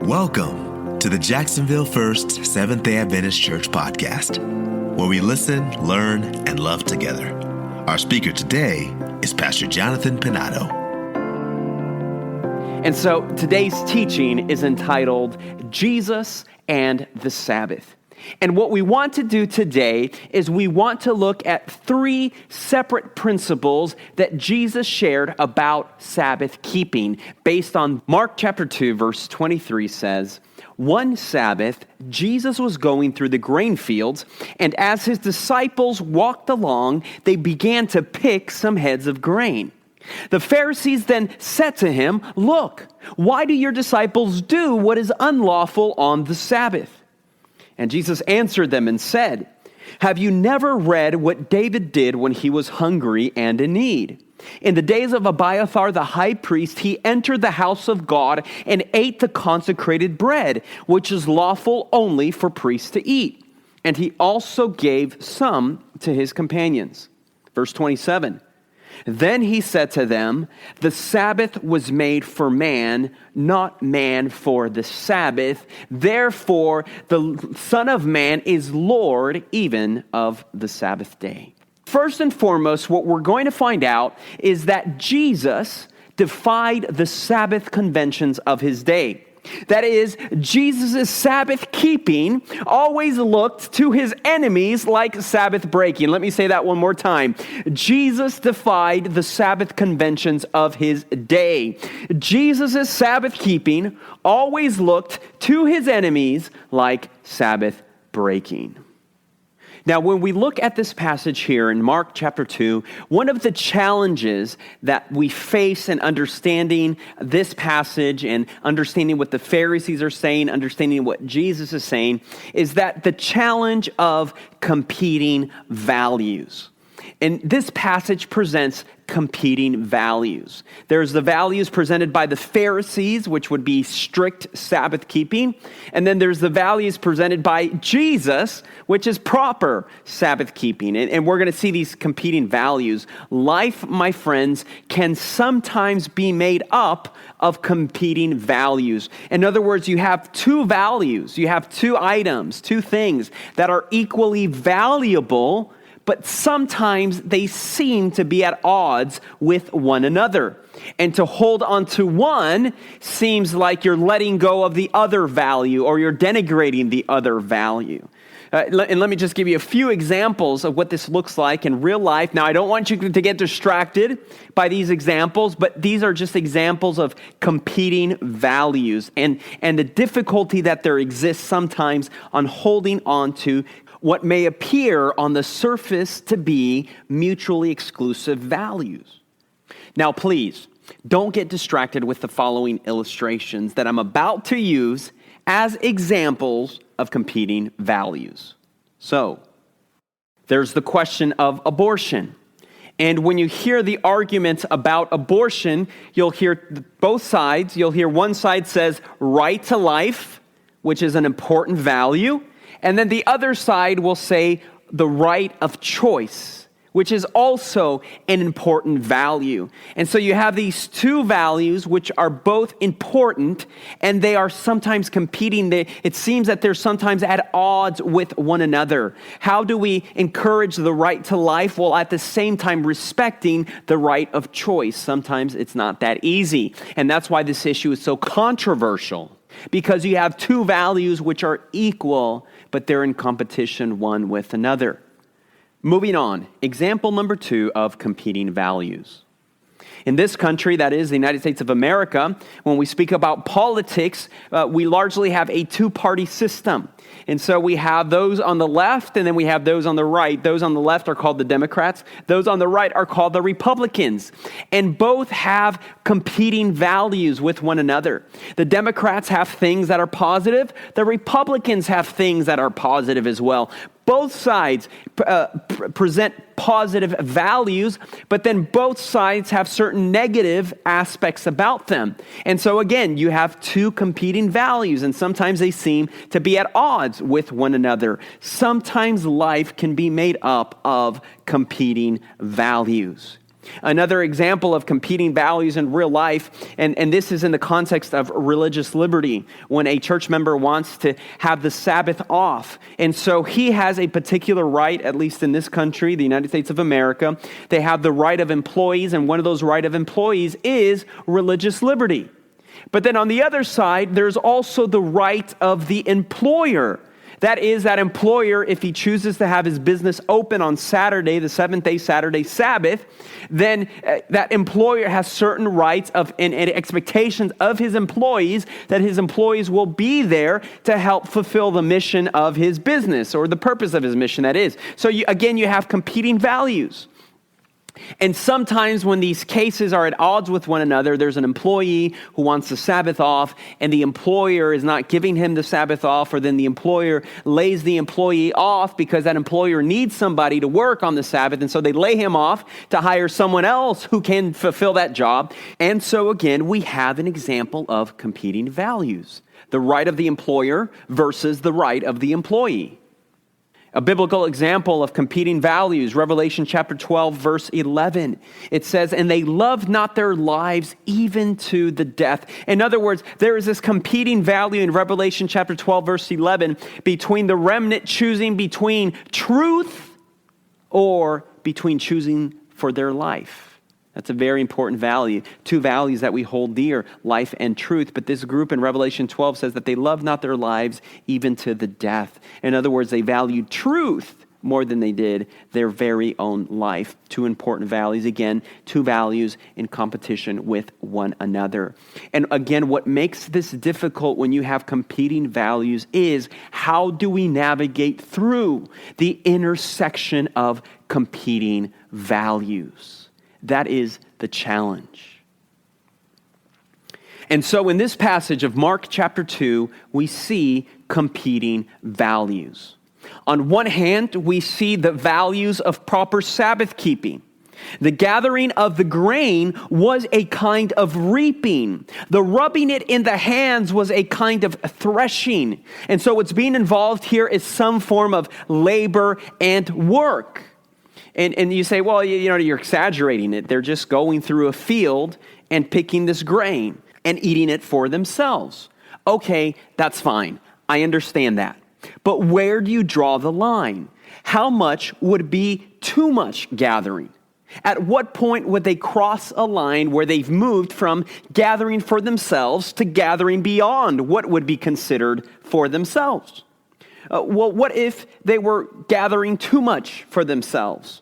Welcome to the Jacksonville First Seventh-day Adventist Church podcast, where we listen, learn, and love together. Our speaker today is Pastor Jonathan Pinato. And so today's teaching is entitled Jesus and the Sabbath. And what we want to do today is we want to look at three separate principles that Jesus shared about Sabbath keeping based on Mark chapter 2, verse 23 says, "One Sabbath, Jesus was going through the grain fields, and as his disciples walked along, they began to pick some heads of grain. The Pharisees then said to him, 'Look, why do your disciples do what is unlawful on the Sabbath?' And Jesus answered them and said, 'Have you never read what David did when he was hungry and in need? In the days of Abiathar the high priest, he entered the house of God and ate the consecrated bread, which is lawful only for priests to eat. And he also gave some to his companions.'" Verse 27. "Then he said to them, 'The Sabbath was made for man, not man for the Sabbath. Therefore, the Son of Man is Lord even of the Sabbath day.'" First and foremost, what we're going to find out is that Jesus defied the Sabbath conventions of his day. That is, Jesus' Sabbath keeping always looked to his enemies like Sabbath breaking. Let me say that one more time. Jesus defied the Sabbath conventions of his day. Jesus' Sabbath keeping always looked to his enemies like Sabbath breaking. Now, when we look at this passage here in Mark chapter 2, one of the challenges that we face in understanding this passage and understanding what the Pharisees are saying, understanding what Jesus is saying, is that the challenge of competing values. And this passage presents competing values. There's the values presented by the Pharisees, which would be strict Sabbath keeping. And then there's the values presented by Jesus, which is proper Sabbath keeping. And we're going to see these competing values. Life, my friends, can sometimes be made up of competing values. In other words, you have two values, you have two items, two things that are equally valuable, but sometimes they seem to be at odds with one another. And to hold on to one seems like you're letting go of the other value or you're denigrating the other value. And let me just give you a few examples of what this looks like in real life. Now, I don't want you to get distracted by these examples, but these are just examples of competing values and the difficulty that there exists sometimes on holding on to what may appear on the surface to be mutually exclusive values. Now, please, don't get distracted with the following illustrations that I'm about to use as examples of competing values. So, there's the question of abortion. And when you hear the arguments about abortion, you'll hear both sides. You'll hear one side says right to life, which is an important value. And then the other side will say the right of choice, which is also an important value. And so you have these two values which are both important, and they are sometimes competing. It seems that they're sometimes at odds with one another. How do we encourage the right to life while at the same time respecting the right of choice? Sometimes it's not that easy. And that's why this issue is so controversial, because you have two values which are equal, but they're in competition one with another. Moving on, example number 2 of competing values. In this country, that is the United States of America, when we speak about politics, we largely have a two-party system. And so we have those on the left, and then we have those on the right. Those on the left are called the Democrats. Those on the right are called the Republicans. And both have competing values with one another. The Democrats have things that are positive. The Republicans have things that are positive as well. Both sides present positive values, but then both sides have certain negative aspects about them. And so again, you have two competing values, and sometimes they seem to be at odds with one another. Sometimes life can be made up of competing values. Another example of competing values in real life, and this is in the context of religious liberty, when a church member wants to have the Sabbath off. And so he has a particular right, at least in this country, the United States of America. They have the right of employees, and one of those right of employees is religious liberty. But then on the other side, there's also the right of the employer. That is, that employer, if he chooses to have his business open on Saturday, the seventh-day Saturday Sabbath, then that employer has certain rights and expectations of his employees, that his employees will be there to help fulfill the mission of his business, or the purpose of his mission, that is. So you have competing values. And sometimes when these cases are at odds with one another, there's an employee who wants the Sabbath off, and the employer is not giving him the Sabbath off, or then the employer lays the employee off because that employer needs somebody to work on the Sabbath, and so they lay him off to hire someone else who can fulfill that job. And so again, we have an example of competing values. The right of the employer versus the right of the employee. A biblical example of competing values, Revelation chapter 12, verse 11. It says, "And they loved not their lives even to the death." In other words, there is this competing value in Revelation chapter 12, verse 11, between the remnant choosing between truth or between choosing for their life. That's a very important value. Two values that we hold dear, life and truth. But this group in Revelation 12 says that they love not their lives even to the death. In other words, they valued truth more than they did their very own life. Two important values. Again, two values in competition with one another. And again, what makes this difficult when you have competing values is, how do we navigate through the intersection of competing values? That is the challenge. And so in this passage of Mark chapter 2, we see competing values. On one hand, we see the values of proper Sabbath keeping. The gathering of the grain was a kind of reaping. The rubbing it in the hands was a kind of threshing. And so what's being involved here is some form of labor and work. And you say, well, you're exaggerating it. They're just going through a field and picking this grain and eating it for themselves. Okay, that's fine. I understand that. But where do you draw the line? How much would be too much gathering? At what point would they cross a line where they've moved from gathering for themselves to gathering beyond what would be considered for themselves? Well, what if they were gathering too much for themselves?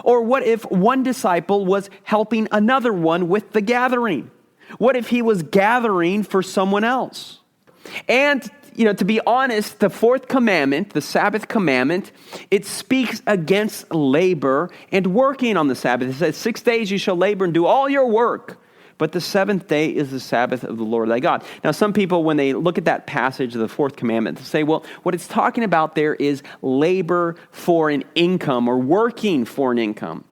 Or what if one disciple was helping another one with the gathering? What if he was gathering for someone else? And, to be honest, the fourth commandment, the Sabbath commandment, it speaks against labor and working on the Sabbath. It says, 6 days you shall labor and do all your work, but the seventh day is the Sabbath of the Lord thy God. Now, some people, when they look at that passage of the fourth commandment, they say, well, what it's talking about there is labor for an income, or working for an income.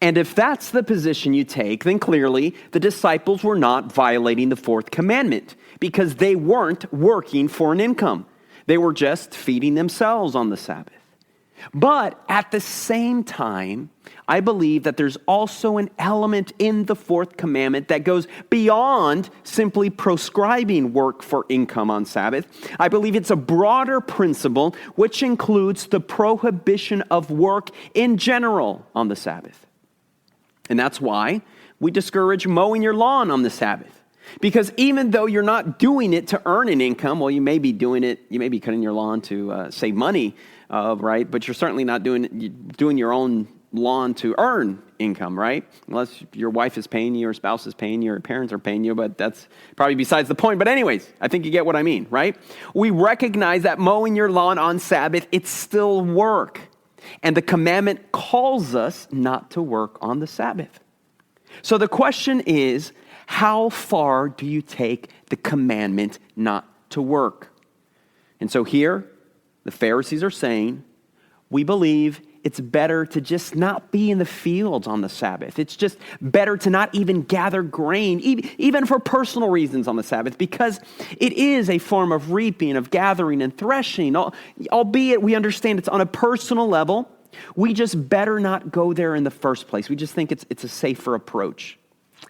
And if that's the position you take, then clearly the disciples were not violating the fourth commandment, because they weren't working for an income. They were just feeding themselves on the Sabbath. But at the same time, I believe that there's also an element in the fourth commandment that goes beyond simply proscribing work for income on Sabbath. I believe it's a broader principle which includes the prohibition of work in general on the Sabbath. And that's why we discourage mowing your lawn on the Sabbath. Because even though you're not doing it to earn an income, well, you may be doing it, you may be cutting your lawn to save money, right? But you're certainly not doing your own lawn to earn income, right? Unless your wife is paying you, or spouse is paying you, or parents are paying you, but that's probably besides the point. But anyways, I think you get what I mean, right? We recognize that mowing your lawn on Sabbath, it's still work. And the commandment calls us not to work on the Sabbath. So the question is, how far do you take the commandment not to work? And so here, the Pharisees are saying, we believe it's better to just not be in the fields on the Sabbath. It's just better to not even gather grain, even for personal reasons on the Sabbath, because it is a form of reaping, of gathering and threshing. Albeit we understand it's on a personal level, we just better not go there in the first place. We just think it's a safer approach.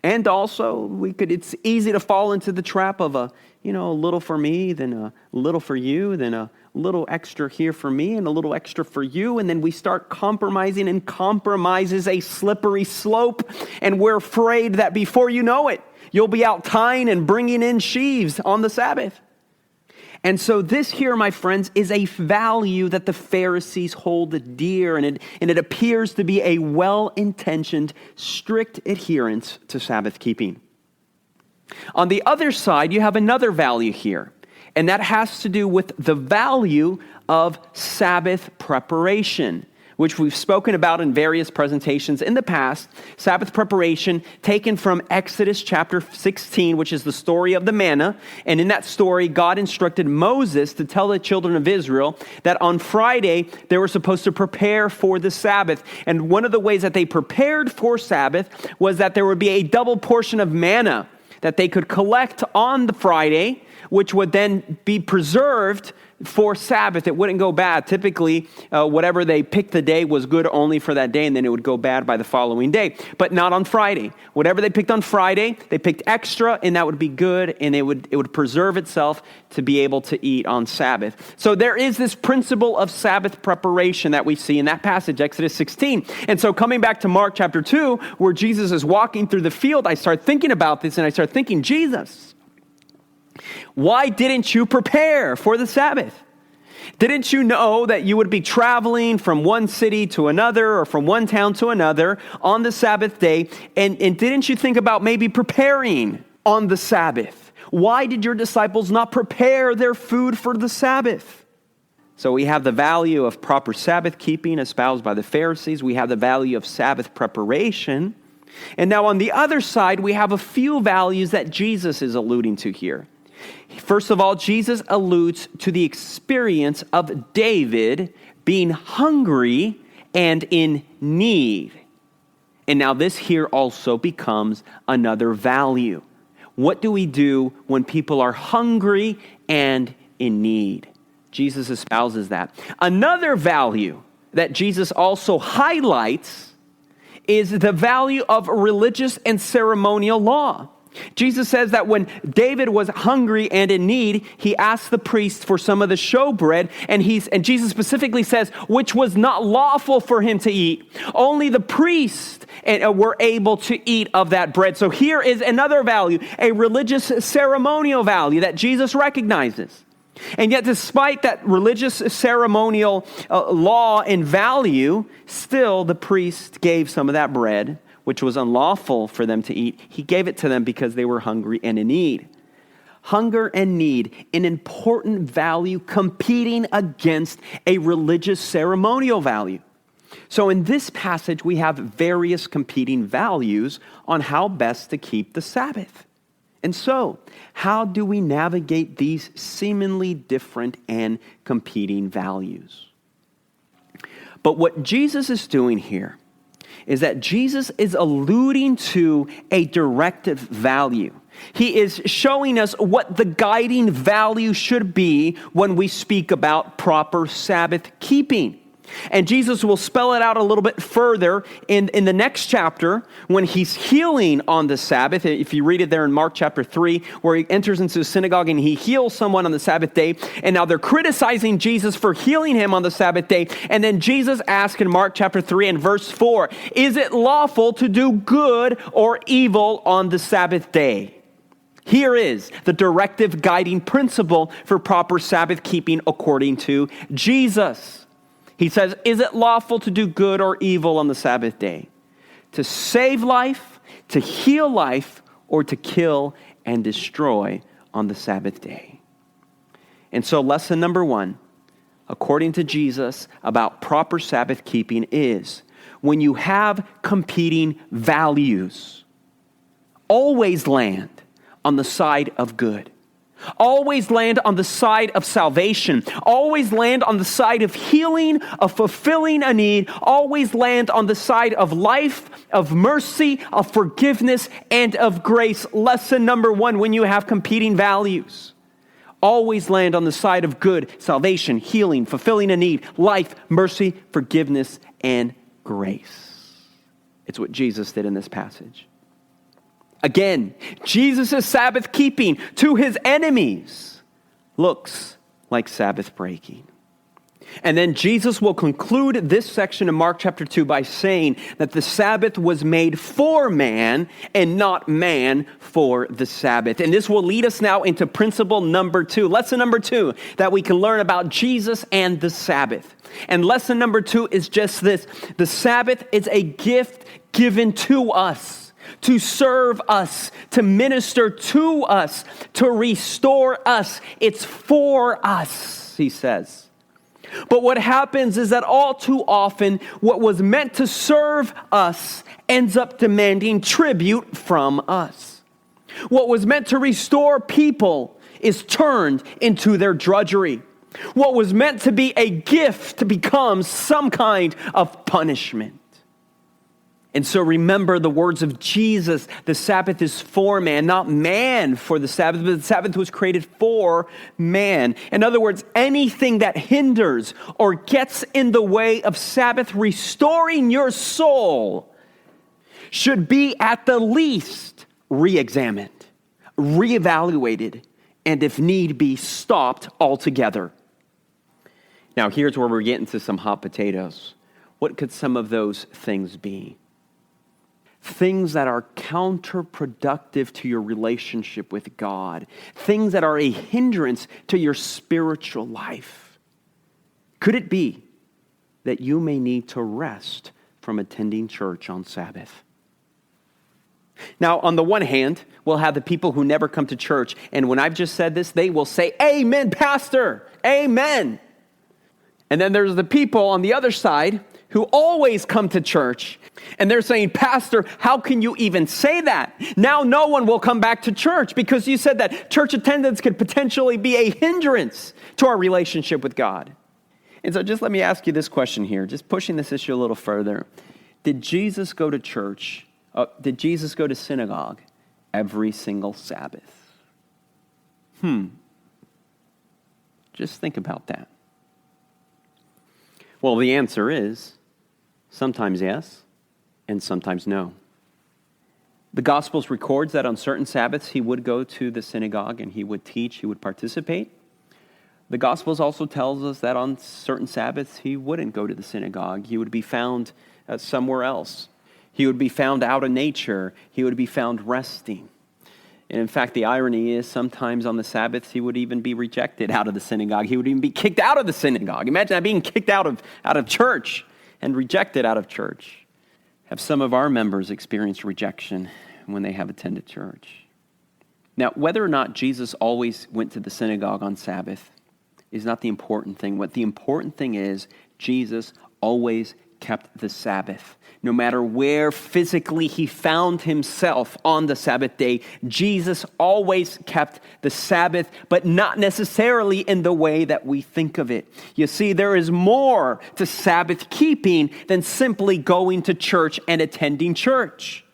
And also, it's easy to fall into the trap of a little for me, then a little for you, then a little extra here for me, and a little extra for you. And then we start compromising, and compromise is a slippery slope. And we're afraid that before you know it, you'll be out tying and bringing in sheaves on the Sabbath. And so this here, my friends, is a value that the Pharisees hold dear, and it appears to be a well-intentioned, strict adherence to Sabbath keeping. On the other side, you have another value here, and that has to do with the value of Sabbath preparation, which we've spoken about in various presentations in the past. Sabbath preparation taken from Exodus chapter 16, which is the story of the manna. And in that story, God instructed Moses to tell the children of Israel that on Friday, they were supposed to prepare for the Sabbath. And one of the ways that they prepared for Sabbath was that there would be a double portion of manna that they could collect on the Friday, which would then be preserved for Sabbath. It wouldn't go bad. Typically, whatever they picked the day was good only for that day, and then it would go bad by the following day. But not on Friday. Whatever they picked on Friday, they picked extra, and that would be good, and it would preserve itself to be able to eat on Sabbath. So there is this principle of Sabbath preparation that we see in that passage, Exodus 16. And so coming back to Mark chapter 2, where Jesus is walking through the field, I start thinking about this, and I start thinking, Jesus, why didn't you prepare for the Sabbath? Didn't you know that you would be traveling from one city to another or from one town to another on the Sabbath day? And didn't you think about maybe preparing on the Sabbath? Why did your disciples not prepare their food for the Sabbath? So we have the value of proper Sabbath keeping espoused by the Pharisees. We have the value of Sabbath preparation. And now on the other side, we have a few values that Jesus is alluding to here. First of all, Jesus alludes to the experience of David being hungry and in need. And now this here also becomes another value. What do we do when people are hungry and in need? Jesus espouses that. Another value that Jesus also highlights is the value of religious and ceremonial law. Jesus says that when David was hungry and in need, he asked the priest for some of the showbread, and Jesus specifically says, which was not lawful for him to eat. Only the priest were able to eat of that bread. So here is another value, a religious ceremonial value that Jesus recognizes. And yet, despite that religious ceremonial law and value, still the priest gave some of that bread, which was unlawful for them to eat. He gave it to them because they were hungry and in need. Hunger and need, an important value competing against a religious ceremonial value. So in this passage, we have various competing values on how best to keep the Sabbath. And so, how do we navigate these seemingly different and competing values? But what Jesus is doing here is that Jesus is alluding to a directive value. He is showing us what the guiding value should be when we speak about proper Sabbath keeping. And Jesus will spell it out a little bit further in the next chapter when he's healing on the Sabbath. If you read it there in Mark chapter 3, where he enters into a synagogue and he heals someone on the Sabbath day. And now they're criticizing Jesus for healing him on the Sabbath day. And then Jesus asks in Mark chapter 3 and verse 4, is it lawful to do good or evil on the Sabbath day? Here is the directive guiding principle for proper Sabbath keeping according to Jesus. He says, is it lawful to do good or evil on the Sabbath day? To save life, to heal life, or to kill and destroy on the Sabbath day? And so lesson number 1, according to Jesus, about proper Sabbath keeping is when you have competing values, always land on the side of good. Always land on the side of salvation. Always land on the side of healing, of fulfilling a need. Always land on the side of life, of mercy, of forgiveness, and of grace. Lesson number 1, when you have competing values, always land on the side of good, salvation, healing, fulfilling a need, life, mercy, forgiveness, and grace. It's what Jesus did in this passage. Again, Jesus' Sabbath keeping to his enemies looks like Sabbath breaking. And then Jesus will conclude this section of Mark chapter 2 by saying that the Sabbath was made for man and not man for the Sabbath. And this will lead us now into principle number 2, lesson number 2, that we can learn about Jesus and the Sabbath. And lesson number 2 is just this: the Sabbath is a gift given to us, to serve us, to minister to us, to restore us. It's for us, he says. But what happens is that all too often, what was meant to serve us ends up demanding tribute from us. What was meant to restore people is turned into their drudgery. What was meant to be a gift becomes some kind of punishment. And so remember the words of Jesus: the Sabbath is for man, not man for the Sabbath, but the Sabbath was created for man. In other words, anything that hinders or gets in the way of Sabbath restoring your soul should be at the least re-examined, re-evaluated, and if need be, stopped altogether. Now here's where we're getting to some hot potatoes. What could some of those things be? Things that are counterproductive to your relationship with God. Things that are a hindrance to your spiritual life. Could it be that you may need to rest from attending church on Sabbath? Now, on the one hand, we'll have the people who never come to church, and when I've just said this, they will say, "Amen, Pastor, amen." And then there's the people on the other side who always come to church, and they're saying, "Pastor, how can you even say that? Now no one will come back to church because you said that church attendance could potentially be a hindrance to our relationship with God." And so just let me ask you this question here, just pushing this issue a little further. Did Jesus go to church? Did Jesus go to synagogue every single Sabbath? Just think about that. Well, the answer is sometimes yes, and sometimes no. The Gospels records that on certain Sabbaths he would go to the synagogue and he would teach, he would participate. The Gospels also tells us that on certain Sabbaths he wouldn't go to the synagogue. He would be found somewhere else. He would be found out in nature. He would be found resting. And in fact, the irony is sometimes on the Sabbaths he would even be rejected out of the synagogue. He would even be kicked out of the synagogue. Imagine that, being kicked out of church and rejected out of church. Have some of our members experienced rejection when they have attended church? Now, whether or not Jesus always went to the synagogue on Sabbath is not the important thing. What the important thing is, Jesus always kept the Sabbath. No matter where physically he found himself on the Sabbath day, Jesus always kept the Sabbath, but not necessarily in the way that we think of it. You see, there is more to Sabbath keeping than simply going to church and attending church.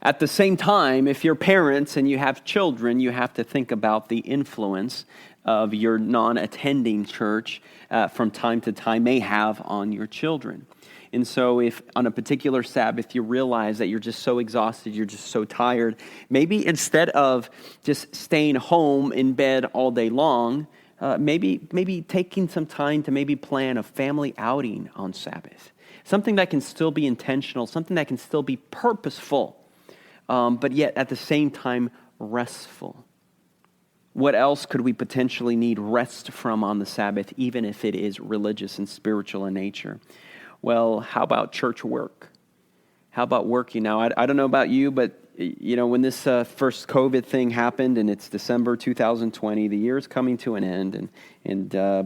At the same time, if you're parents and you have children, you have to think about the influence of your non-attending church from time to time may have on your children. And so if on a particular Sabbath you realize that you're just so exhausted, you're just so tired, maybe instead of just staying home in bed all day long, maybe taking some time to maybe plan a family outing on Sabbath. Something that can still be intentional, something that can still be purposeful, but yet at the same time restful. What else could we potentially need rest from on the Sabbath, even if it is religious and spiritual in nature? Well, how about church work? How about working? Now, I don't know about you, but when this first COVID thing happened, and it's December 2020, the year is coming to an end,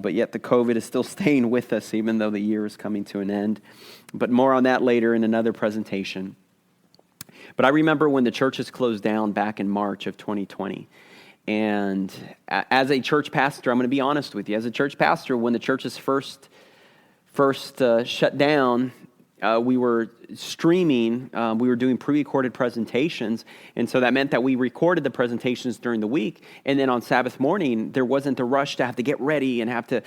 but yet the COVID is still staying with us, even though the year is coming to an end. But more on that later in another presentation. But I remember when the churches closed down back in March of 2020. And as a church pastor, I'm going to be honest with you. As a church pastor, when the churches first shut down, we were streaming, we were doing pre-recorded presentations, and so that meant that we recorded the presentations during the week, and then on Sabbath morning, there wasn't the rush to have to get ready and have to,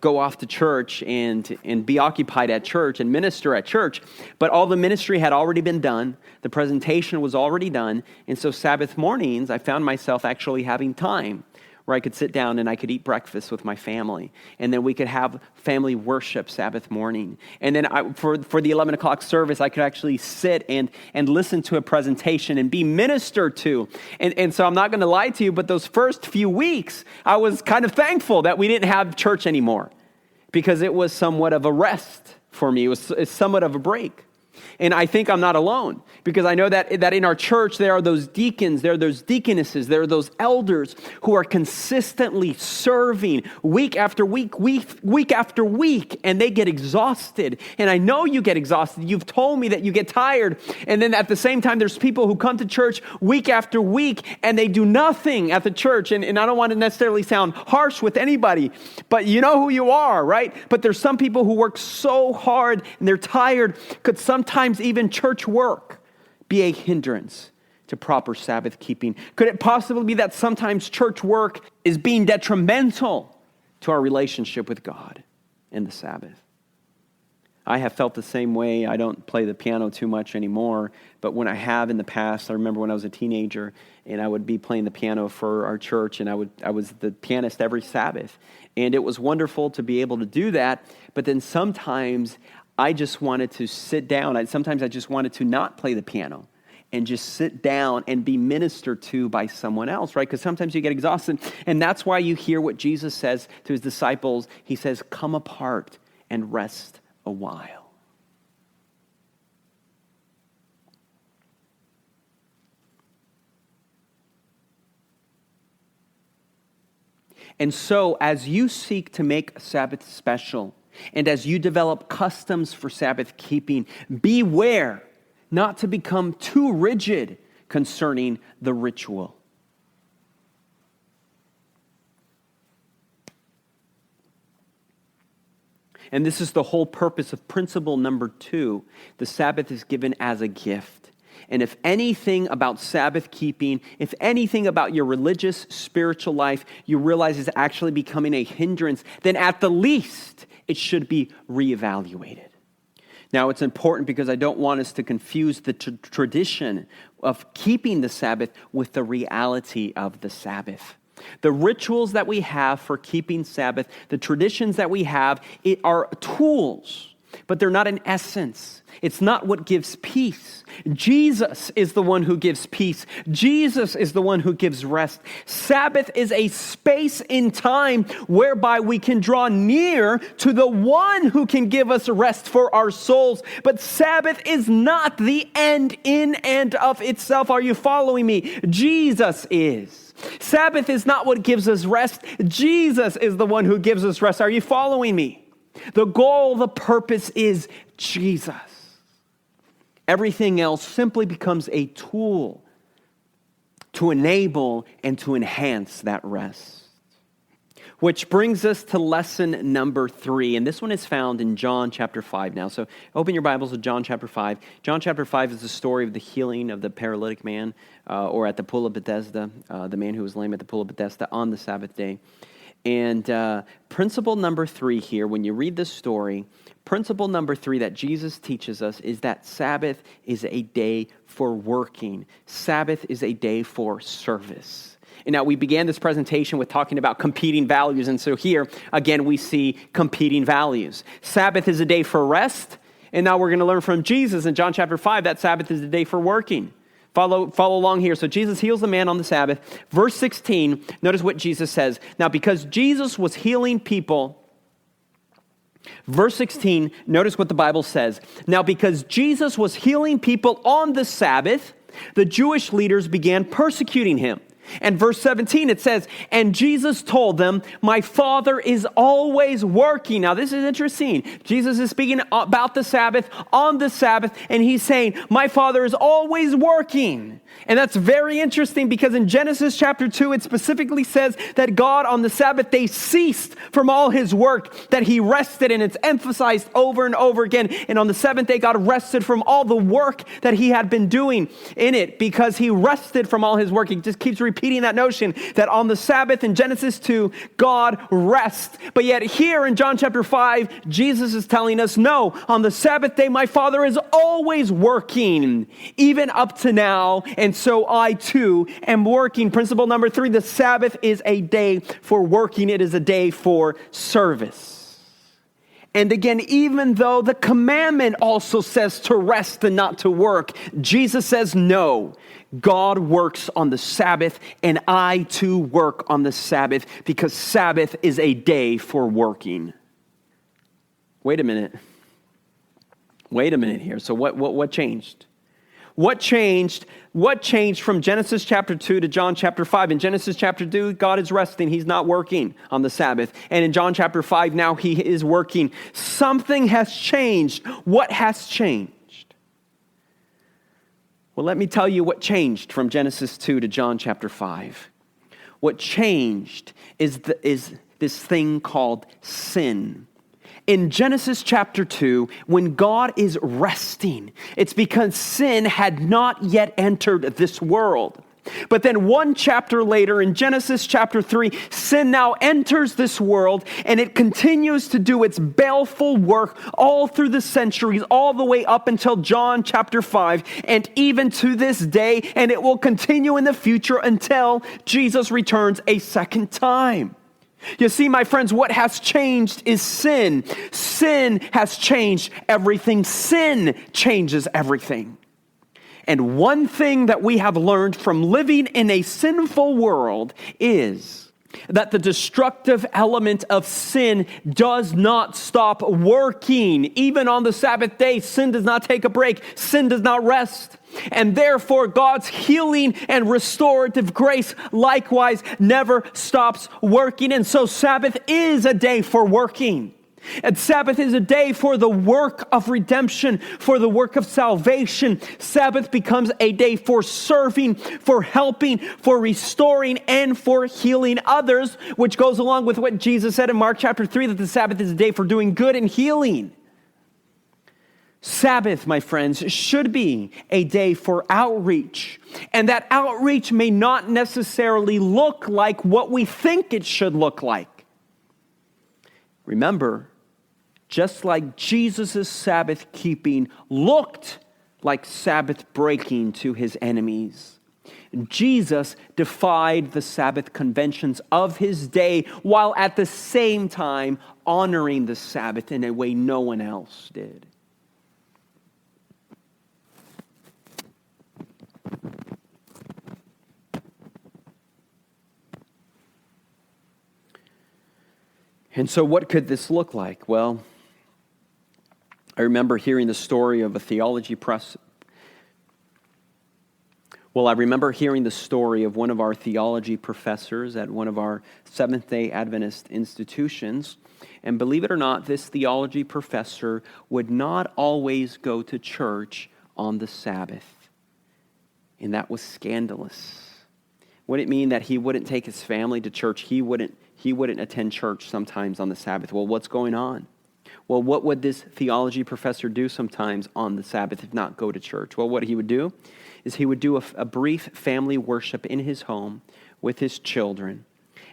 go off to church and be occupied at church and minister at church, but all the ministry had already been done, the presentation was already done, and so Sabbath mornings, I found myself actually having time where I could sit down and I could eat breakfast with my family. And then we could have family worship Sabbath morning. And then for the 11 o'clock service, I could actually sit and listen to a presentation and be ministered to. And so I'm not going to lie to you, but those first few weeks, I was kind of thankful that we didn't have church anymore because it was somewhat of a rest for me. It's somewhat of a break. And I think I'm not alone because I know that in our church, there are those deacons, there are those deaconesses, there are those elders who are consistently serving week after week, week after week, and they get exhausted. And I know you get exhausted. You've told me that you get tired. And then at the same time, there's people who come to church week after week and they do nothing at the church. And I don't want to necessarily sound harsh with anybody, but you know who you are, right? But there's some people who work so hard and they're tired. Could sometimes even church work be a hindrance to proper Sabbath keeping? Could it possibly be that sometimes church work is being detrimental to our relationship with God and the Sabbath? I have felt the same way. I don't play the piano too much anymore, but when I have in the past, I remember when I was a teenager and I would be playing the piano for our church and I was the pianist every Sabbath. And it was wonderful to be able to do that, but then sometimes I just wanted to sit down. Sometimes I just wanted to not play the piano and just sit down and be ministered to by someone else, right? Because sometimes you get exhausted. And that's why you hear what Jesus says to his disciples. He says, come apart and rest a while. And so as you seek to make Sabbath special, and as you develop customs for Sabbath keeping, beware not to become too rigid concerning the ritual. And this is the whole purpose of principle number 2. The Sabbath is given as a gift. And if anything about Sabbath keeping, if anything about your religious, spiritual life, you realize is actually becoming a hindrance, then at the least, it should be reevaluated. Now, it's important because I don't want us to confuse the tradition of keeping the Sabbath with the reality of the Sabbath. The rituals that we have for keeping Sabbath, the traditions that we have, are tools, but they're not an essence. It's not what gives peace. Jesus is the one who gives peace. Jesus is the one who gives rest. Sabbath is a space in time whereby we can draw near to the one who can give us rest for our souls. But Sabbath is not the end in and of itself. Are you following me? Jesus is. Sabbath is not what gives us rest. Jesus is the one who gives us rest. Are you following me? The goal, the purpose is Jesus. Everything else simply becomes a tool to enable and to enhance that rest. Which brings us to lesson number 3. And this one is found in John chapter 5 now. So open your Bibles to John chapter 5. John chapter 5 is the story of the healing of the paralytic man or at the pool of Bethesda, the man who was lame at the pool of Bethesda on the Sabbath day. And principle number 3 here, when you read this story, principle number 3 that Jesus teaches us is that Sabbath is a day for working. Sabbath is a day for service. And now we began this presentation with talking about competing values. And so here, again, we see competing values. Sabbath is a day for rest. And now we're going to learn from Jesus in John chapter 5 that Sabbath is a day for working. Follow along here. So Jesus heals the man on the Sabbath. Verse 16, notice what Jesus says. Now, because Jesus was healing people, verse 16, notice what the Bible says. Now, because Jesus was healing people on the Sabbath, the Jewish leaders began persecuting him. And verse 17, it says, and Jesus told them, my Father is always working. Now, this is interesting. Jesus is speaking about the Sabbath, on the Sabbath, and he's saying, my Father is always working. And that's very interesting because in Genesis chapter 2, it specifically says that God on the Sabbath day ceased from all his work, that he rested, and it's emphasized over and over again. And on the seventh day, God rested from all the work that he had been doing in it because he rested from all his work. He just keeps repeating that notion that on the Sabbath in Genesis 2, God rests. But yet here in John chapter 5, Jesus is telling us, no, on the Sabbath day, my Father is always working, even up to now. And so I too am working. Principle number 3, the Sabbath is a day for working. It is a day for service. And again, even though the commandment also says to rest and not to work, Jesus says, no, God works on the Sabbath and I too work on the Sabbath because Sabbath is a day for working. Wait a minute here. So what changed? What changed from Genesis chapter 2 to John chapter 5? In Genesis chapter 2, God is resting. He's not working on the Sabbath. And in John chapter 5, now he is working. Something has changed. What has changed? Well, let me tell you what changed from Genesis 2 to John chapter 5. What changed is this thing called sin. In Genesis chapter 2, when God is resting, it's because sin had not yet entered this world. But then one chapter later, in Genesis chapter 3, sin now enters this world and it continues to do its baleful work all through the centuries, all the way up until John chapter 5, and even to this day, and it will continue in the future until Jesus returns a second time. You see, my friends, what has changed is sin. Sin has changed everything. Sin changes everything. And one thing that we have learned from living in a sinful world is that the destructive element of sin does not stop working. Even on the Sabbath day, sin does not take a break. Sin does not rest. And therefore, God's healing and restorative grace likewise never stops working. And so Sabbath is a day for working. And Sabbath is a day for the work of redemption, for the work of salvation. Sabbath becomes a day for serving, for helping, for restoring, and for healing others, which goes along with what Jesus said in Mark chapter 3, that the Sabbath is a day for doing good and healing. Sabbath, my friends, should be a day for outreach. And that outreach may not necessarily look like what we think it should look like. Remember, just like Jesus' Sabbath keeping looked like Sabbath breaking to his enemies, Jesus defied the Sabbath conventions of his day while at the same time honoring the Sabbath in a way no one else did. And so what could this look like? Well, I remember hearing the story of a theology professor. I remember hearing the story of one of our theology professors at one of our Seventh-day Adventist institutions. And believe it or not, this theology professor would not always go to church on the Sabbath. And that was scandalous. Would it mean that he wouldn't take his family to church? He wouldn't attend church sometimes on the Sabbath. Well, what's going on? Well, what would this theology professor do sometimes on the Sabbath if not go to church? Well, what he would do is he would do a brief family worship in his home with his children.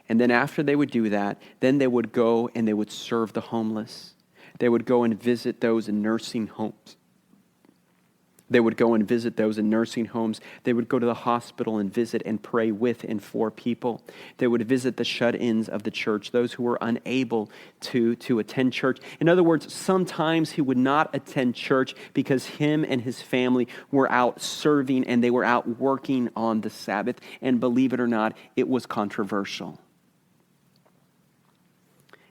And then after they would do that, then they would go and they would serve the homeless. They would go and visit those in nursing homes. They would go and visit those in nursing homes. They would go to the hospital and visit and pray with and for people. They would visit the shut-ins of the church, those who were unable to attend church. In other words, sometimes he would not attend church because him and his family were out serving and they were out working on the Sabbath. And believe it or not, it was controversial.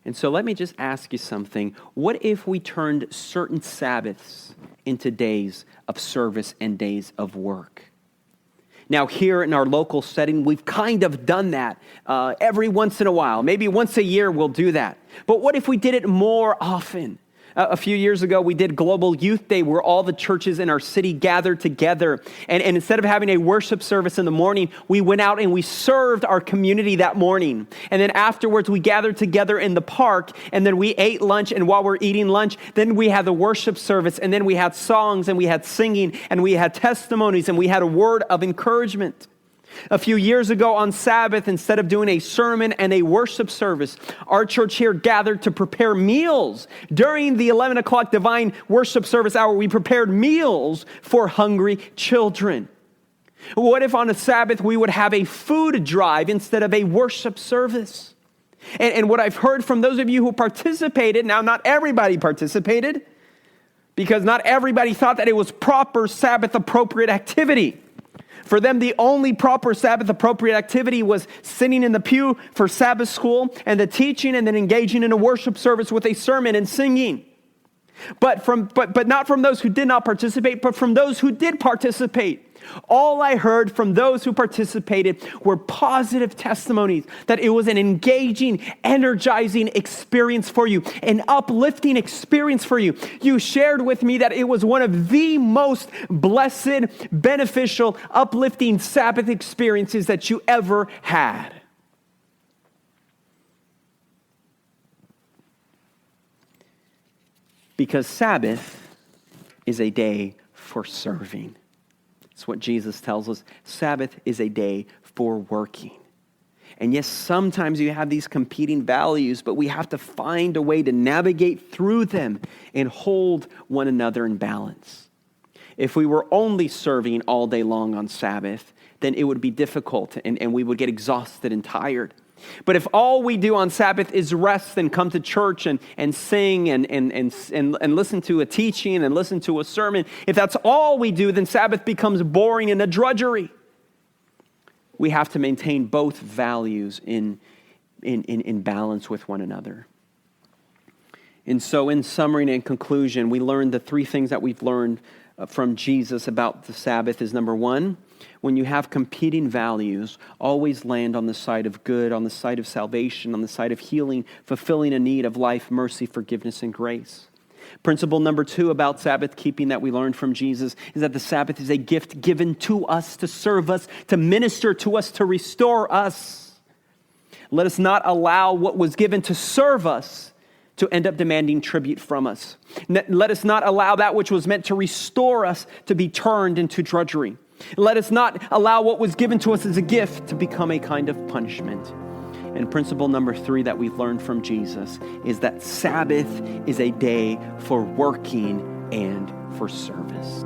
And so let me just ask you something. What if we turned certain Sabbaths into days of service and days of work? Now, here in our local setting, we've kind of done that every once in a while. Maybe once a year we'll do that. But what if we did it more often? A few years ago, we did Global Youth Day where all the churches in our city gathered together. And instead of having a worship service in the morning, we went out and we served our community that morning. And then afterwards, we gathered together in the park, and then we ate lunch. And while we're eating lunch, then we had the worship service, and then we had songs, and we had singing, and we had testimonies, and we had a word of encouragement. A few years ago on Sabbath, instead of doing a sermon and a worship service, our church here gathered to prepare meals. During the 11 o'clock divine worship service hour, we prepared meals for hungry children. What if on a Sabbath we would have a food drive instead of a worship service? And what I've heard from those of you who participated, now not everybody participated, because not everybody thought that it was proper Sabbath appropriate activity. For them, the only proper Sabbath-appropriate activity was sitting in the pew for Sabbath school and the teaching, and then engaging in a worship service with a sermon and singing. But not from those who did not participate, but from those who did participate. All I heard from those who participated were positive testimonies that it was an engaging, energizing experience for you, an uplifting experience for you. You shared with me that it was one of the most blessed, beneficial, uplifting Sabbath experiences that you ever had. Because Sabbath is a day for serving. It's what Jesus tells us. Sabbath is a day for working. And yes, sometimes you have these competing values, but we have to find a way to navigate through them and hold one another in balance. If we were only serving all day long on Sabbath, then it would be difficult and we would get exhausted and tired. But if all we do on Sabbath is rest and come to church and sing and listen to a teaching and listen to a sermon, if that's all we do, then Sabbath becomes boring and a drudgery. We have to maintain both values in balance with one another. And so in summary and in conclusion, we learned the three things that we've learned from Jesus about the Sabbath is, number one, when you have competing values, always land on the side of good, on the side of salvation, on the side of healing, fulfilling a need of life, mercy, forgiveness, and grace. Principle number two about Sabbath keeping that we learned from Jesus is that the Sabbath is a gift given to us, to serve us, to minister to us, to restore us. Let us not allow what was given to serve us to end up demanding tribute from us. Let us not allow that which was meant to restore us to be turned into drudgery. Let us not allow what was given to us as a gift to become a kind of punishment. And principle number three that we've learned from Jesus is that Sabbath is a day for working and for service.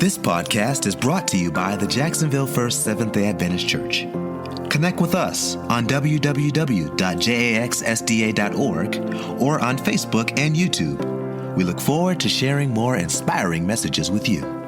This podcast is brought to you by the Jacksonville First Seventh-day Adventist Church. Connect with us on www.jaxsda.org or on Facebook and YouTube. We look forward to sharing more inspiring messages with you.